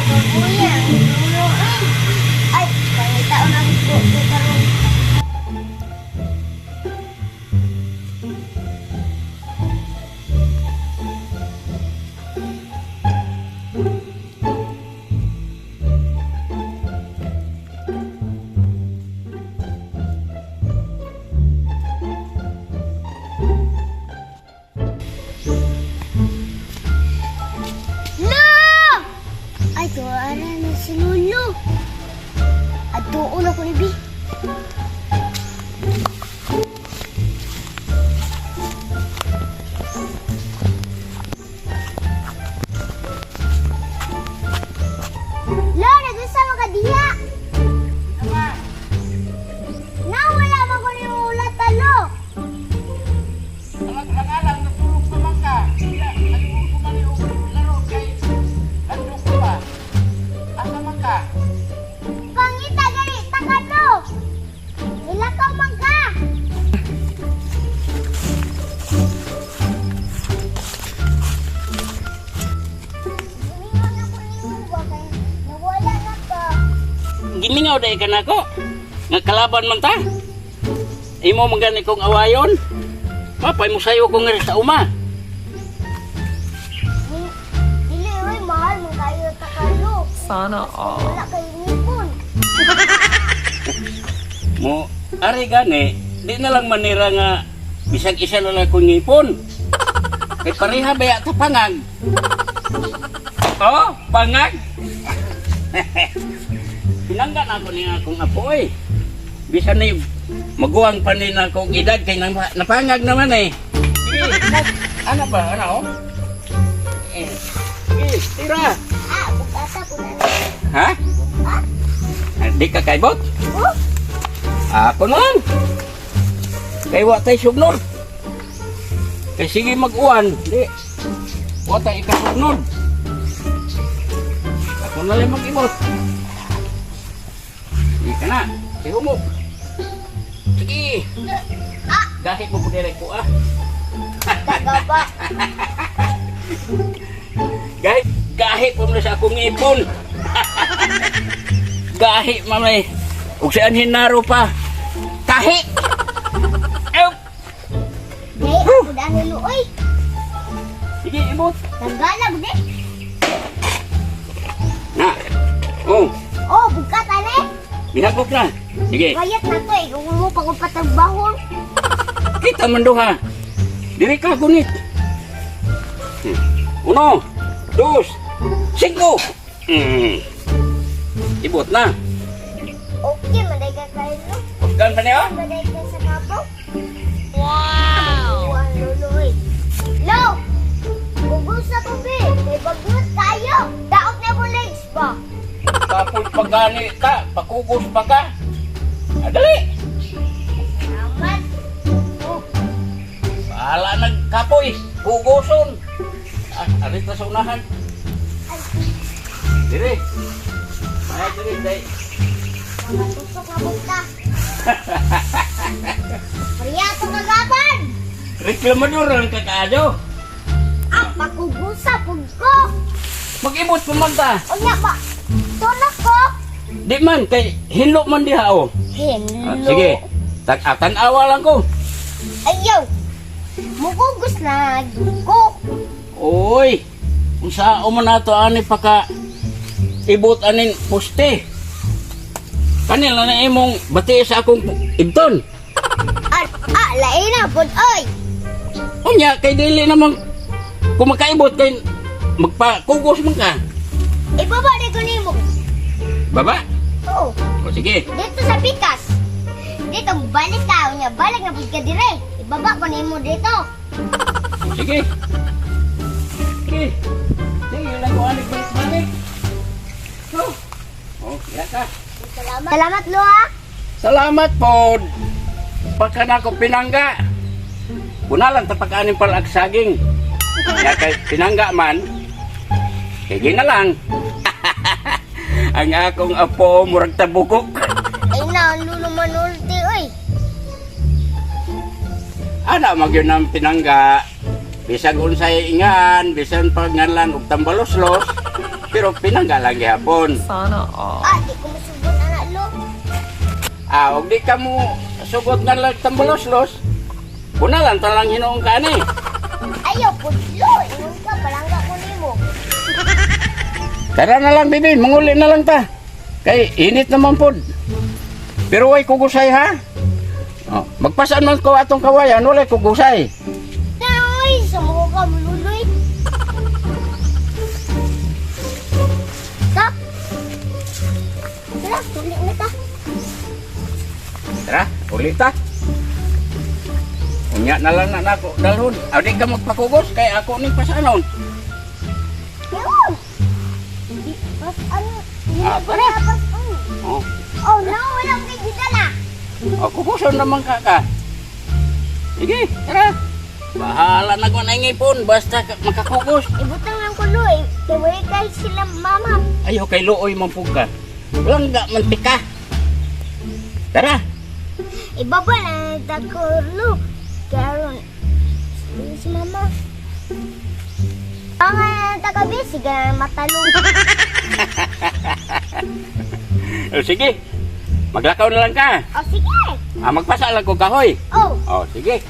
Kuya, luluin. Ay, pangitaon ang buko karon. Ay, tuwara na si Lulu. At tuon ako ni Bi. Lo, nag-usama ka diha. Na, wala mo ko ni ulat talo. Alang natulog naman ka. Kaya, nalimutan ko man yung laro kay nandun ko pa. Asa man ka? Pangita gali, takano. Nilakaw man ka. Gumingon ako ni Uwa kay nawala na ka. Gimingaw dahil ka na ko. Nga kalaban man ta. Imo magani kong awayon. Mapay mo sayo ko nga sa uma. Dili, uy, mahal mo kayo takano. Sana all. Wala kayo nipon. Mo, ari gani, di na lang manira nga bisag isa na lang kong ngipon. Kay pareha baya ta pangag. Oh, pangag. Pinangga na ako niya akong apoy. Bisa na maguwang pa ni na akong edad kay napangag naman eh. Sige, ano ba? Ano? Sige, tira. Ah, bukata ko na. Ha? Di ka kaibot? Oh, Ako nun. Kay watay sugnod. Kay sige mag-uwan. Di. Watay ikasugnod. Ako na lang mag-ibot. Sige ka na. Sige mo. Sige. Gahit mo po direct ko ah. tagaba. Gahit po na sa akong ipon. Gahit mamay. Ug saan hinaro pa. Kahit. Dahil ako dahil uy. Sige, ibot. Naggalag di. Na. Oh, Oh, bukata na. bihagok na. Sige. Kayat na to eh. Kung mo pang patagbaho. Kita man duha. Diri ka gunit. Uno, dos, cinco. Ibot na. Okay, maday ka kayo no. Gan pa niyo? Maday ka sa kapo. Wow! Ang luloy. Lo! Bugos na ko, Bi. May bagot tayo. Daot na mo legs ba? Tapos pagani ka, pakugos pa ka. Adali. Naman. Bahala nagkapoy. Hugoson. Arit na sa unahan. Ay, Diri. Ay, diri, diri. mga tusok na bukta. Priyato kagaban. Reklamador ang kakadyo. Ah, pakugusa pug ko. Mag-ibot pumagta. O nga ba? Tunak ko. Di man, kay hinlo man diha o. Hello. Sige, tag-atan-awa lang ko. Ayaw. Mugugos na ko. Oy, kung saan man nato ani pa ka ibot anin poste. Kanila na imong bati sa akong ibton. Lain na pod oy. Unya, kay dili namang kung makaibot kay magpakugos man ka. Ibaba dito nimo. Baba? Oo. O sige. Dito sa pikas. Dito balik ka unya, balik na pud ka dire. Ibaba ko nimo dito. Sige. Sige. Sige, lang ko anik balik-balik. Oh, kaya ka. Salamat. Salamat lo ha. Salamat po. Pagka na ako pinangga. Bunalan ta pagkaanin pala ag saging. Kaya kay pinangga man, sige na lang. Ang akong apo murag tabukok. Ay na, lulo manulti oy. Ana magyud nang pinangga. Bisag unsay ingan, bisan pagngalan og tambaloslos. Pero pinangga lang gihapon. Sana all. Di ko masubot anak lo. Og di ka mo sugot nga lang tambulos-los. Bunalan ta lang hinuong ka ni. Ayaw po, lo. Ingon ka, palangga ko nimo. Tara na lang, bibi. Manguli na lang ta. Kay init naman pod. Pero way kugusay ha. Oh, magpasaan man ko atong kawayan, wala kugusay. Ay, sa mga ka, maluloy. Tak. Tara, tulik na ta. Tara, ulit ta. Unya na lang na nako dalhon. Aw di ka magpakugos kay ako ning pasanon. Yun. Pas ano? Tara. Pas ano? Oh, Oh no, walang bigyan na. ako kuson naman ka. Sige, tara. Bahala na ko na ngipon basta makakugos. Ibutang lang ko loy. Kaya wala kayo sila mama. Ayaw kay looy man pug ka. Langga man tika. Tara. Ibaba na tako lo. Karon. Si mama. Ang taga-busy ka matalong. O sige. Maglakaw na lang ka. Oh, sige. Magpasa lang ko kahoy. Oh, Oh, sige.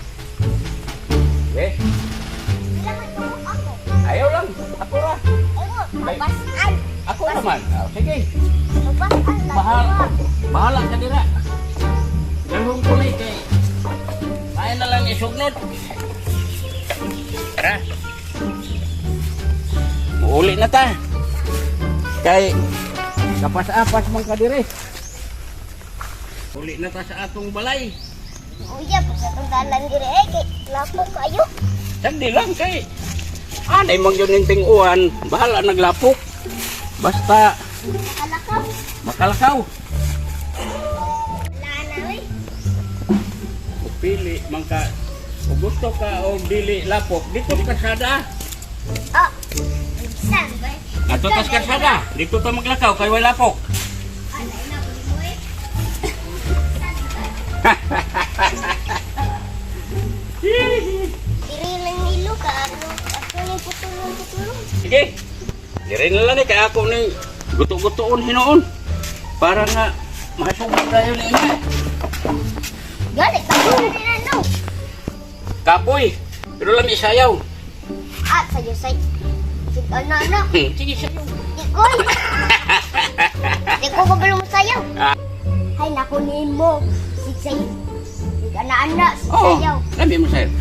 Okay. salamat po ako. Ayaw lang. Ako ra. Ewan, mabasan. Ako naman. Oh, sige. Mabasan lang. Bahala ka dira. Galong ko ni kay. Kaya na lang isugnod. Tara. Muuli na ta. Kay kapas-apas man ka dire. Uli na ta sa atong balay. Uya, pa sa itong dalan dire eh. Kay lapo kayo. Sandi lang kay. Anay mang yun yung tinguan. Bahala naglapok. Basta Alakaw. makalakaw. Wala na eh. Pili man ka. Kung gusto ka o dili lapok, dito sa kasada. Oh, saan ba? Ato tas kasada. Dito ta maglakaw kay wala lapok. Alay na po mo eh. Diri lang nilo ka. Ako ni putulong. Sige. Dire na lang ni kay ako ni guto-gutoon hinoon. Para nga masugod tayo ni ina. Galit ako na no. Kapoy. Pero lang isayaw. Sayo say. Sige ano. Sige sayaw. Di ko. Di ko kabalo mo sayaw. Hay naku nimo. Sige say. Di ka na anak. Oo. Sayaw. Labi mo sayaw.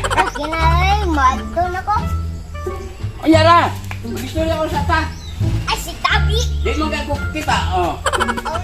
Okay na eh. Mato na ko. O yara. Mag-istorya ako sa ta. Ay si Tabi. Di mo ka kita. Oh. Oh,